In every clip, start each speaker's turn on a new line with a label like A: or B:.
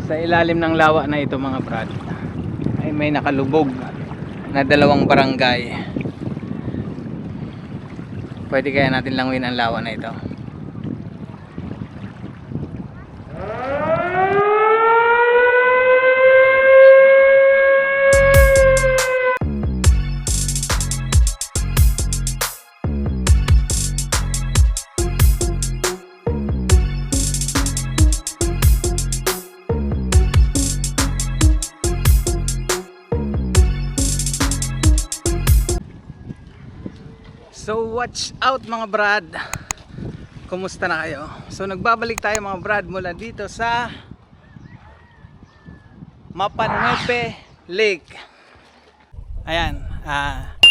A: Sa ilalim ng lawa na ito mga brad ay may nakalubog na dalawang barangay. Pwede kaya natin languin ang lawa na ito. So watch out mga brad. Kumusta na kayo? So nagbabalik tayo mga brad mula dito sa Mapanwepe Lake. Ayan,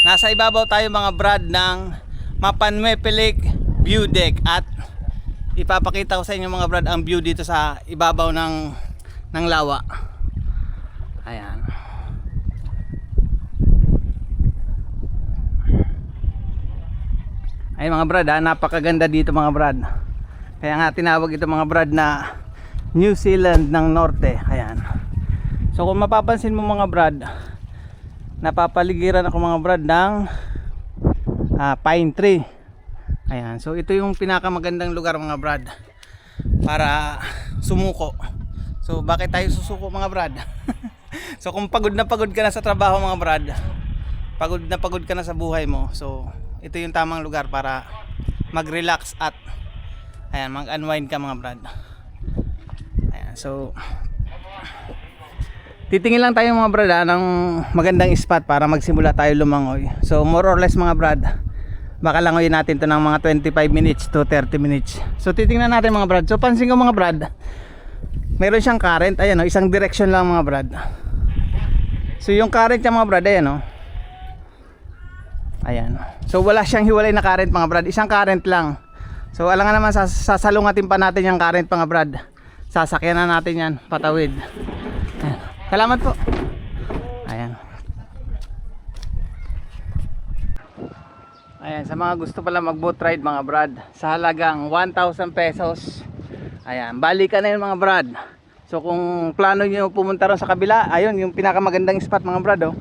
A: nasa ibabaw tayo mga brad ng Mapanwepe Lake view deck. At ipapakita ko sa inyo mga brad ang view dito sa ibabaw ng lawa. Ayan. Ay mga brad, napakaganda dito mga brad. Kaya nga tinawag ito mga brad na New Zealand ng Norte. Ayan. So kung mapapansin mo mga brad, napapaligiran ako mga brad ng pine tree. Ayan. So ito yung pinakamagandang lugar mga brad para sumuko. So bakit tayo susuko mga brad? So kung pagod na pagod ka na sa trabaho mga brad, pagod na pagod ka na sa buhay mo, so ito yung tamang lugar para mag-relax at ayan, mag-unwind ka mga brad. Ayan, so titingin lang tayo mga brad ng magandang spot para magsimula tayo lumangoy. So more or less mga brad, baka langoyin natin to ng mga 25 minutes to 30 minutes. So titingnan natin mga brad. So pansin ko mga brad, meron siyang current. Ayan o, isang direction lang mga brad. So yung current niya mga brad, ayan o. Ayan. So wala siyang hiwalay na current mga brad, isang current lang. So alangan naman sasalungatin pa natin yung current mga brad. Sasakyan na natin yan patawid. Ayan. Salamat po. Ayan. Ayan, sa mga gusto pala mag boat ride mga brad, sa halagang 1,000 pesos. Ayan, balikan na yun mga brad. So kung plano nyo pumunta ron sa kabila, ayun yung pinakamagandang spot mga brad oh.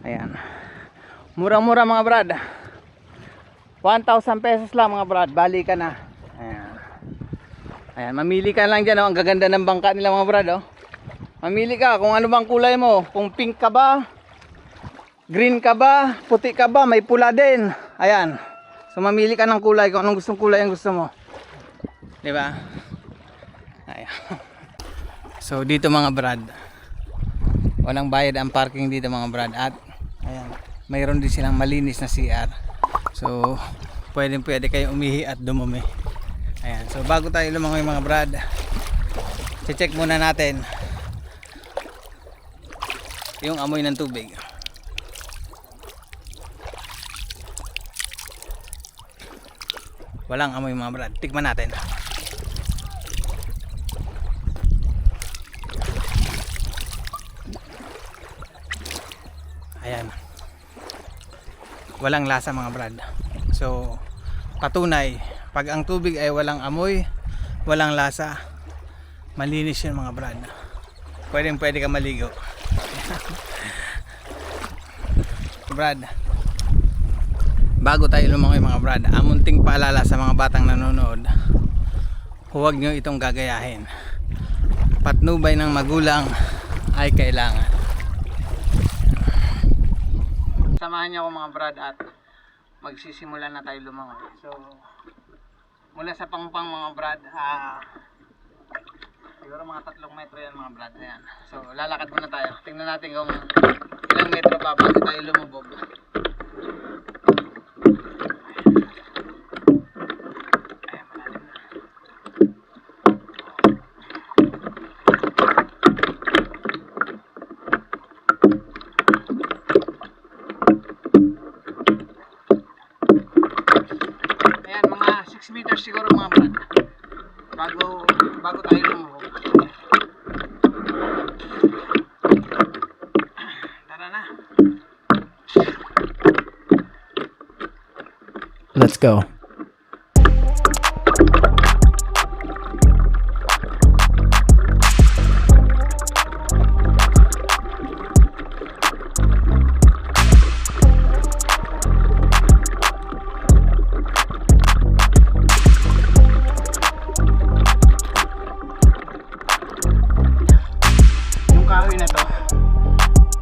A: Ayan. Murang-mura mga brad, 1,000 pesos lang mga brad, bali ka na. Ayan. Ayan, mamili ka lang dyan oh. Ang gaganda ng bangka nila mga brad oh. Mamili ka kung ano bang kulay mo, kung pink ka ba, green ka ba, puti ka ba, may pula din. Ayan. So mamili ka ng kulay kung anong gustong kulay ang gusto mo, diba? Ayan. So dito mga brad, walang bayad ang parking dito mga brad. At ayan, mayroon din silang malinis na CR. So pwede kayo umihi at dumumi. Ayan. So bago tayo lumangoy mga brad, check muna natin yung amoy ng tubig. Walang amoy mga brad. Tikman natin. Ayan. Walang lasa mga brad. So patunay, pag ang tubig ay walang amoy, walang lasa, malinis yun mga brad. Pwede ka maligo. Brad, bago tayo lumangoy mga brad, amunting paalala sa mga batang nanonood, huwag nyo itong gagayahin. Patnubay ng magulang ay kailangan. Samahan niyo ako mga brad at magsisimula na tayo lumangoy. So mula sa pangpang mga brad, siguro mga 3 metro yan mga brad. Ayan. So lalakad muna tayo. Tingnan natin kung ilang metro pa bago tayo lumubog. Ayan, mga 6 meters siguro mga brad. Bago tayo lumubog. Tara na.
B: Let's go.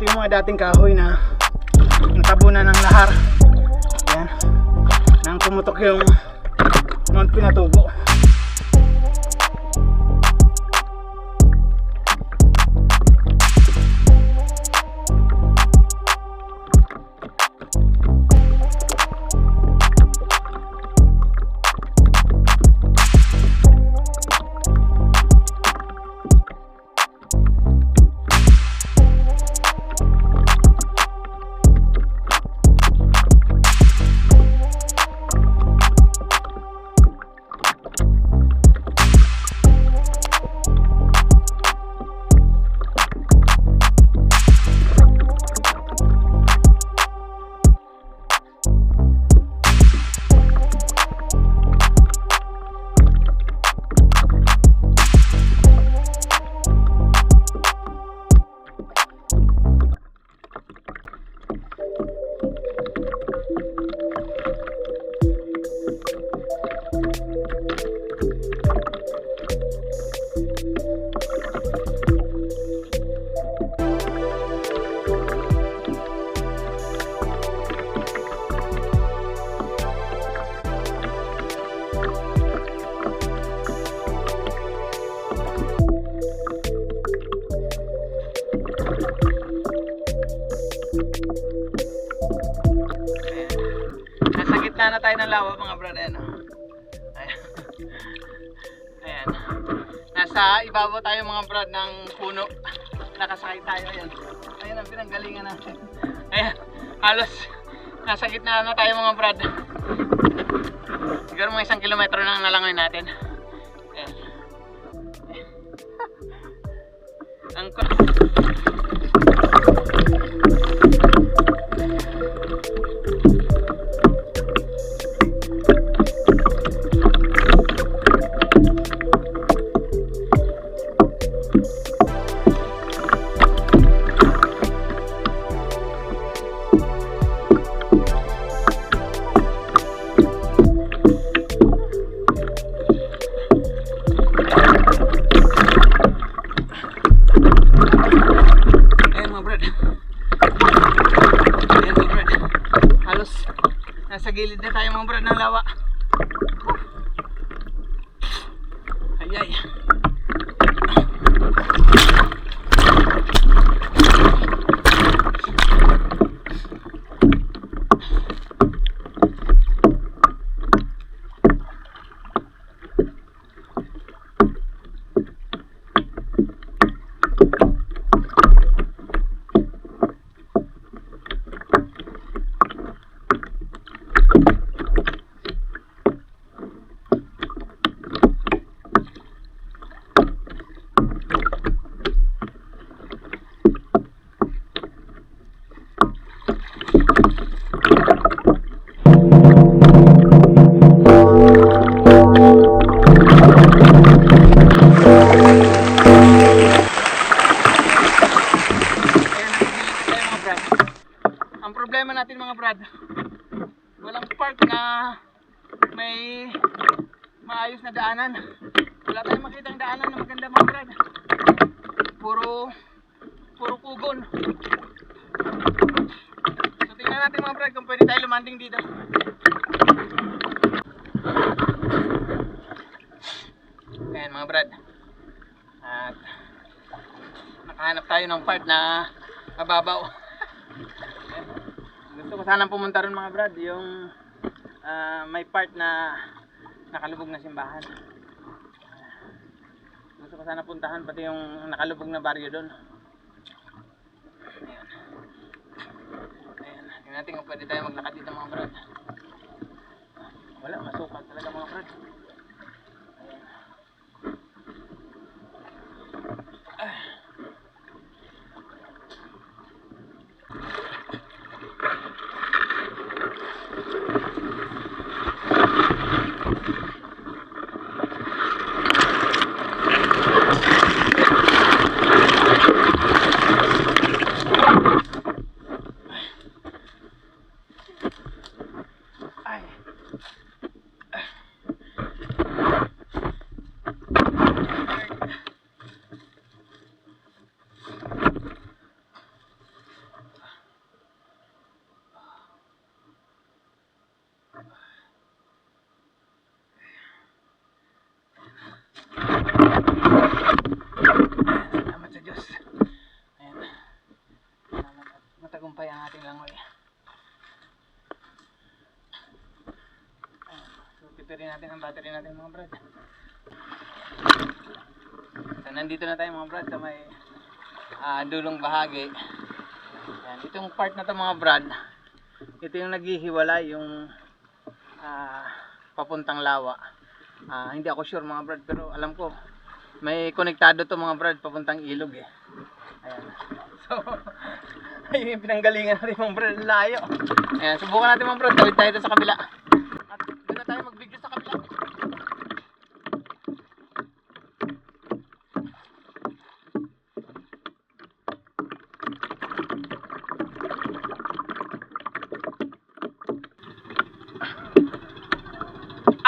B: Ito yung mga dating kahoy na natabunan ng lahar. Ayan. Nang pumutok yung Mount Pinatubo.
A: Nasa gitna na tayo ng lawa mga brad. Ayan. Ayan. Ayan. Nasa ibabaw tayo mga brad ng puno. Nakasakay tayo. Ayan. Ayan ang pinanggalingan natin. Ayan. Halos nasa gitna na tayo mga brad. Siguro mga 1 kilometro na nalangoy natin. Ayan. Ang nasa gilid na tayo mga brad ng lawa. Ayay. Ang problema natin mga brad, walang park na may maayos na daanan. Wala tayong makitang daanan na maganda mga brad. Puro kugon. So tingnan natin mga brad kung pwede tayo lumanding dito. Ayan mga brad. At nakahanap tayo ng part na mababaw. Gusto ko sanang pumunta ron mga brad, yung may part na nakalubog na simbahan. Gusto ko sana puntahan pati yung nakalubog na baryo doon. Ayan. Ayan. Tingnan natin kung pwede tayo maglakad dito mga brad. Wala, masukat talaga mga brad. battery natin mga brad. So nandito na tayo mga brad sa may dulong bahagi. Ayan, itong part na to mga brad, ito yung naghihiwalay yung papuntang lawa. Hindi ako sure mga brad, pero alam ko may konektado to mga brad papuntang ilog eh. Ayan. So ayun yung pinanggalingan natin mga brad, layo. Ayan, subukan natin mga brad, tawid tayo sa kabila. At doon na tayo mag-video sa kabila.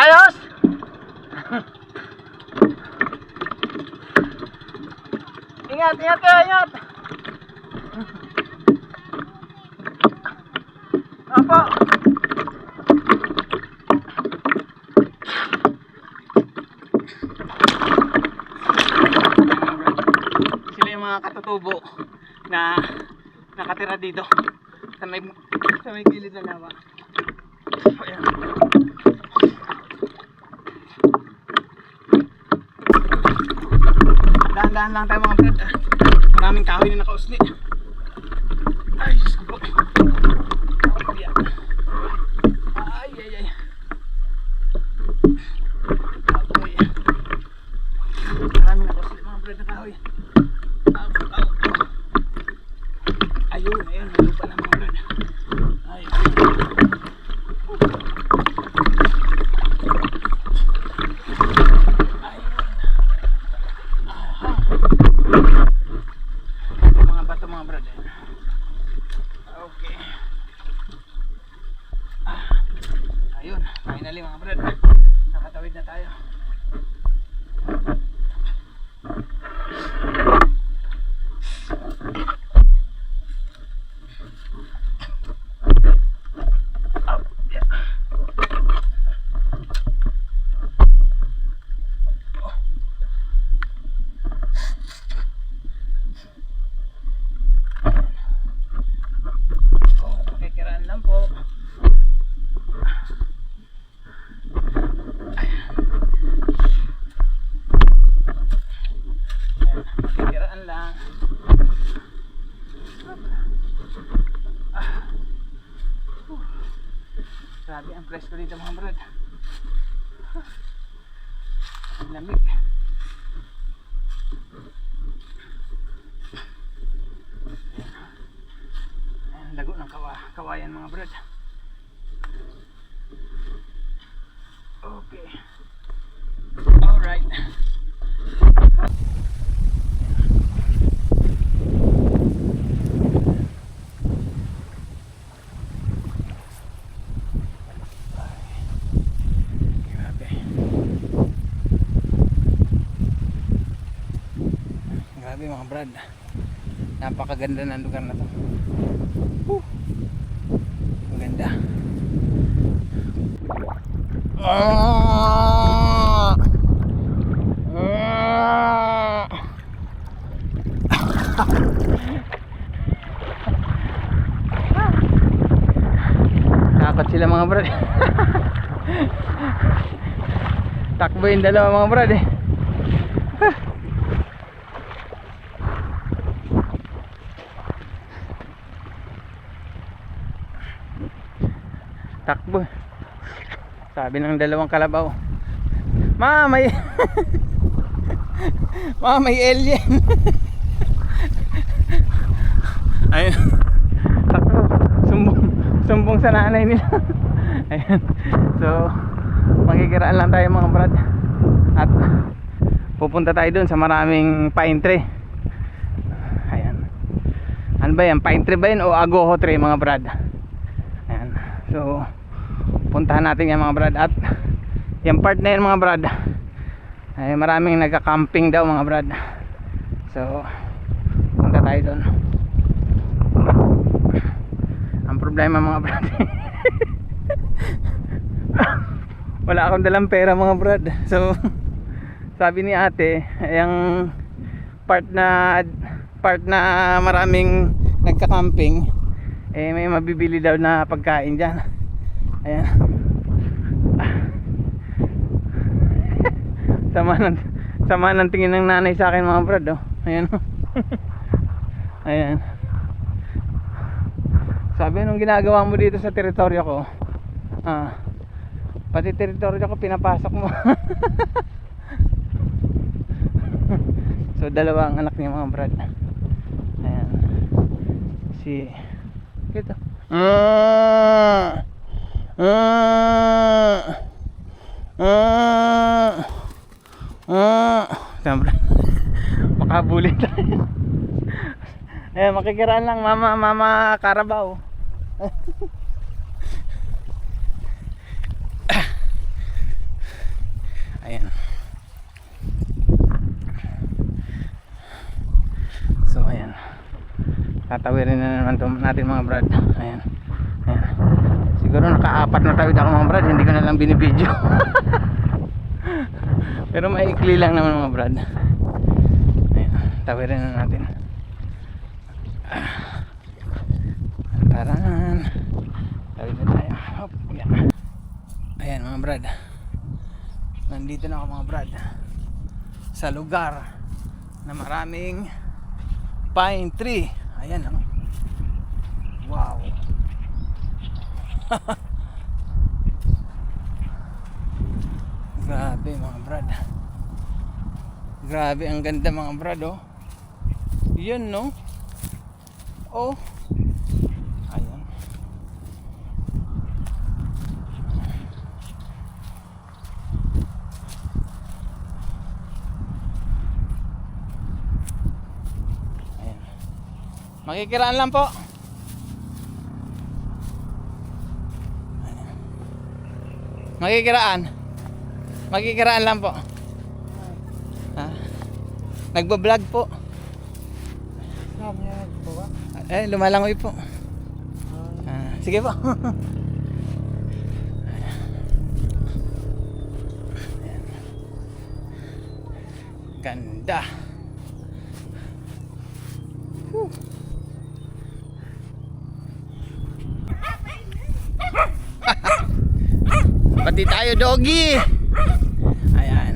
A: Ayos! Ingat, ingat kayo, ingat! Opo! Sila yung mga katutubo na nakatira dito sa may gilid na lawa. Ayan. Dahan-dahan lang tayo mga brad. Maraming kahoy na nakausli. Ay, Diyos ko po. Ay, ay, ay. Apoy. Maraming nakausli mga brad na kahoy. Ayun, ayun. Malupa na mga brad. Ay, mga bato mga brad. Okay. Ayun, finally mga brad, nakatawid na tayo. Kiraan lang po. Kiraan lang. Grabe ang presko dito mga brad. Ang lamig. Lago ng kawayan mga brad. Okay. Alright. Grabe. Grabe mga brad. Napakaganda ng lugar na to. Maganda. Takot sila mga brad. Takbo yung dalawa mga brad eh. Takbo. Sabi ng dalawang kalabaw, Ma, may Ma, may alien. Ayun. Takbo. Sumbong sa nanay nila. Ayun. So makikiraan lang tayo mga brad. At pupunta tayo dun sa maraming pine tree. Ayan. Ano ba yan? Pine tree ba yun o agoho tree mga brad? So puntahan natin yan mga brad. At yung part na yan mga brad ay maraming nagka-camping daw mga brad. So punta tayo doon. Ang problema mga brad wala akong dalang pera mga brad. So sabi ni ate, yung part na maraming nagka-camping eh may mabibili daw na pagkain dyan. Ayan. Sama ng tingin ng nanay sa akin mga brad, oh. Ayan, oh. Ayan. Sabi, anong ginagawa mo dito sa teritoryo ko? Pati teritoryo ko pinapasok mo. So dalawang anak niya mga brad. Ayan. Si ito. Siyempre makabuli tayo. Ayan, makikiraan lang mama Carabao. Ayan. So ayan, tatawirin na naman natin mga brad. Ayan. Ayan. Siguro naka-4 na tawid ako mga brad, hindi ko na lang binibidyo. Pero maikli lang naman mga brad. Ayan, tawirin na natin. Taran. Tawid na tayo. Hop, ayan. Ayan mga brad, nandito na ako mga brad sa lugar na maraming pine tree. Ayan, oh. Wow. Grabe mga brad. Grabe, ang ganda mga brad, oh. Yun, no? Oh. Ayan. Ayan. Makikiraan lang po. Makikiraan lang po. Nagbablog po. Lumalangoy po. Sige po. Ganda. Pati tayo, doggy. Ayan.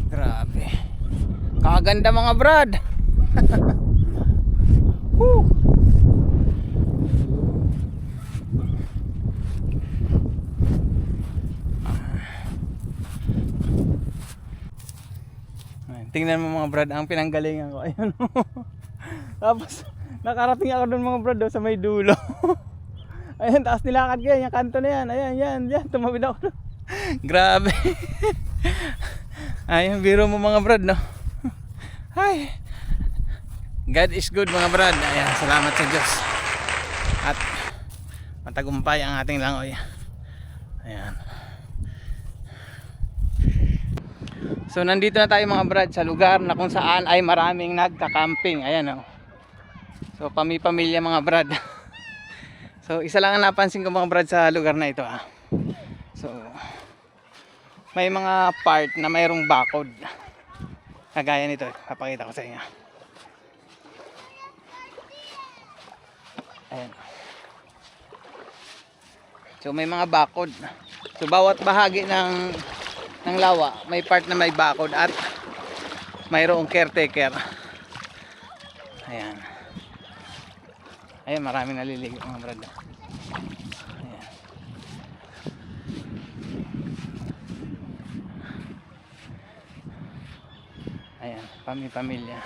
A: Grabe. Kaganda mga brad. Woo. Tingnan mo mga brad, ang pinanggalingan ko. Ayun. Tapos nakarating ako doon mga brad, sa may dulo. Ayun, taas nilakad ko yan, yung kanto na yan. Ayan, yan, tumawid ako. Grabe. Ayun, biro mo mga brad, no? Ay, God is good mga brad. Ayan, salamat sa Diyos. At matagumpay ang ating langoy. Ayan. So nandito na tayo mga brad sa lugar na kung saan ay maraming nagka-camping. Ayan, oh. So pamilya mga brad. So isa lang ang napansin ko mga brad sa lugar na ito, ah. So may mga part na mayroong bakod. Kagaya nito, papakita ko sa inyo. Ayan. So may mga bakod. So bawat bahagi ng lawa, may part na may bakod at mayroong caretaker. Ayan. Ayan, maraming naliligo mga brad. Ayan. Ayan, pamilya.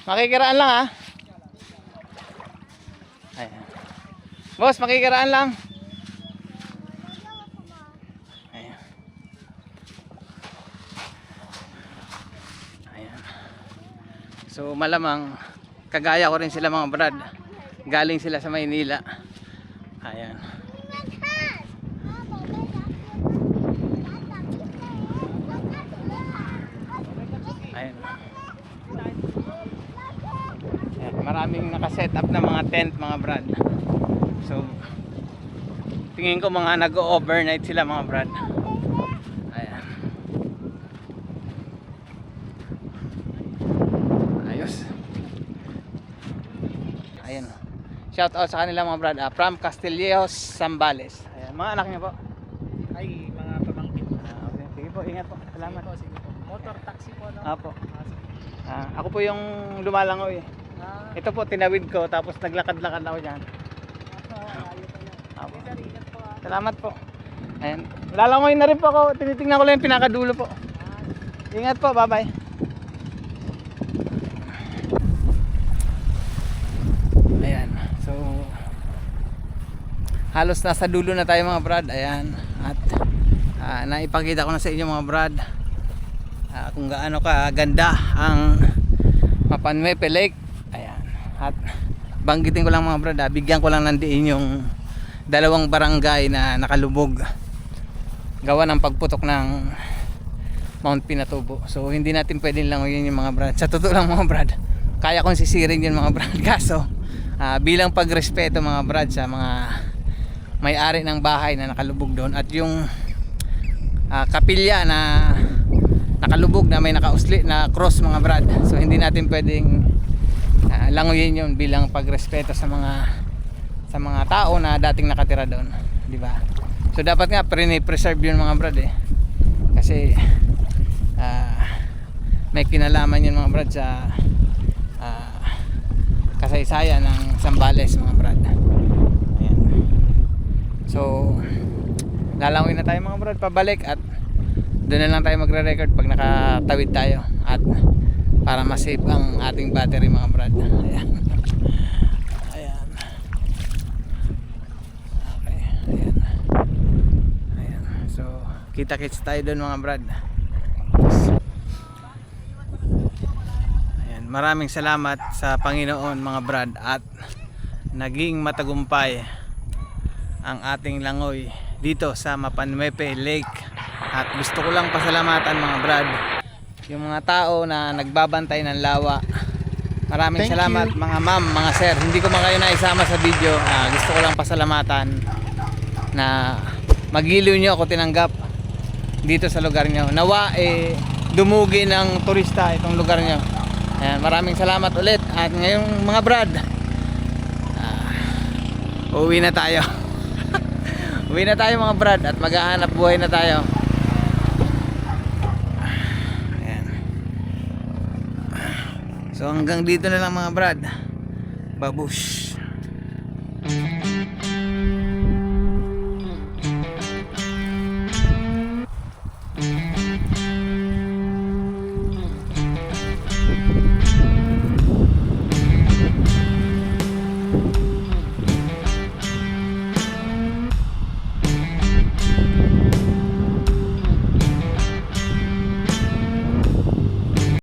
A: Makikiraan lang, ah. Ayan. Boss, makikiraan lang. Ayan. Ayan. So malamang kagaya ko rin sila mga brad. Galing sila sa Maynila. Ayan. Ayan. maraming nakaset up na mga tent mga brad. So tingin ko mga nag-overnight sila mga brad. Ayan. Ayos. Ayan. Shout out sa kanila mga brad. From Castillejos, Zambales. Ayan. Mga anak niyo po.
B: Ay, mga pamangkin.
A: Okay. Sige po, ingat po. Salamat.
B: Sige po. Motor taxi po, no?
A: Apo. Ako po yung lumalangoy. Ito po tinawid ko tapos naglakad-lakad ako diyan. Apo. Salamat po. Ayan. Lalangoy na rin po ako. Tinitingnan ko lang yung pinakadulo po. Ingat po, bye-bye. Ayan. So halos nasa dulo na tayo mga brad. Ayan. At naipakita ko na sa inyo mga brad kung gaano ka ganda ang Mapanwepe Lake. Ayan. At banggitin ko lang mga brad, bigyan ko lang ng diin yung dalawang barangay na nakalubog gawa ng pagputok ng Mount Pinatubo. So hindi natin pwedeng langoyin yung mga brad. Sa totoo lang mga brad, kaya kong sisiring yun mga brad. Kaso bilang pagrespeto mga brad sa mga may-ari ng bahay na nakalubog doon at yung kapilya na nakalubog na may nakausli na cross mga brad. So hindi natin pwedeng langoyin yun bilang pagrespeto sa mga tao na dating nakatira doon, di ba? So dapat nga preserve yun mga brad kasi may kinalaman yun mga brad sa kasaysayan ng Zambales mga brad. Ayan. So lalangoy na tayo mga brad pabalik at doon na lang tayo magre-record pag nakatawid tayo at para ma-save ang ating battery mga brad. Ayan. Ayan. Okay. Ayan. Ayan. So kita-kits tayo doon mga brad. Ayan. Maraming salamat sa Panginoon mga brad at naging matagumpay ang ating langoy dito sa Mapanwepe Lake. At gusto ko lang pasalamatan mga brad yung mga tao na nagbabantay ng lawa. Maraming salamat mga ma'am, mga sir. Hindi ko man kayo naisama sa video. Gusto ko lang pasalamatan na magiliw nyo ako tinanggap dito sa lugar nyo. Nawa dumugi ng turista itong lugar nyo. Ayan, maraming salamat ulit. At ngayong mga brad, uwi na tayo. Uwi na tayo mga brad at maghahanap buhay na tayo. Ayan. So hanggang dito na lang mga brad. Babush.